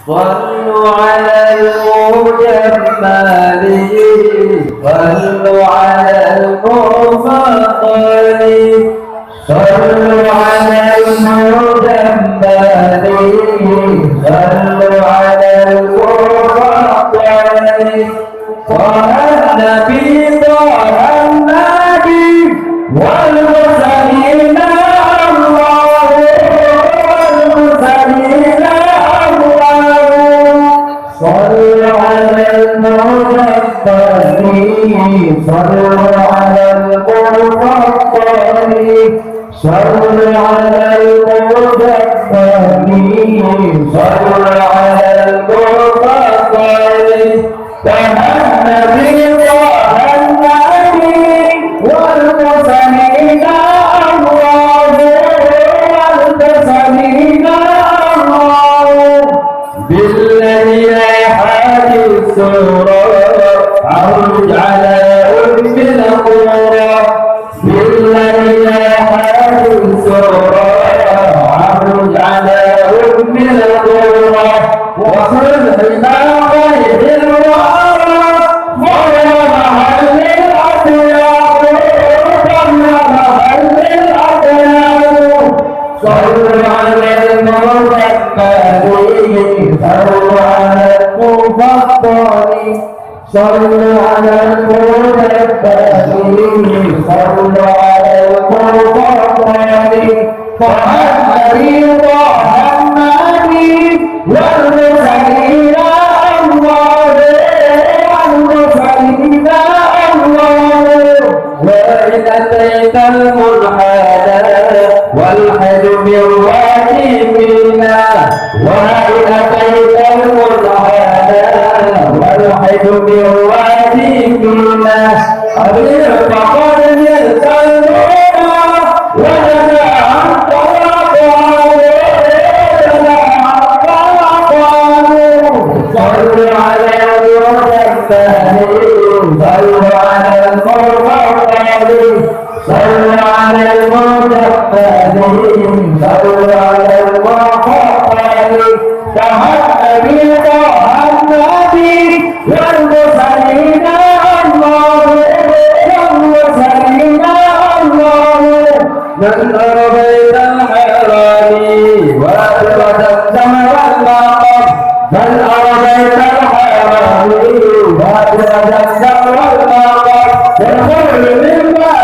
صلوا على المجمل صلوا على المفضل صلوا على المجمل صلوا على المفضل طه النبي طه النبي والمرسلين الله والمرسلين الله صلوا على المرسلين صلوا على المفضل صلوا على المفضلين صلوا على المفضل طه النبي طه النبي والمرسلين الله والمرسلين الله بالذي حادث عرج على أم القرى بالذي حادث عرج على أم القرى وصلنا غير الورى غير محل الأطياب محل الأطياب صلوا على المفضل صلوا على المفضل صلوا على المفضل صلوا على المفضل طه النبي طه النبي والمرسلين الله والمرسلين الله وإن أتيت الملحد والحد من واجبنا وإن أتيت الملحد والحد من واجبنا أبير فقد يسألنا وجزا عن صلوا على المرسلين صلوا على المرسلين صلوا على المرسلين صلوا على المرسلين طه النبي طه النبي والمرسلين الله والمرسلين الله من أرضيت الحرام وأدرك الدم والمقام من أرضيت الحرام وأدرك الدم والمقام والخير مما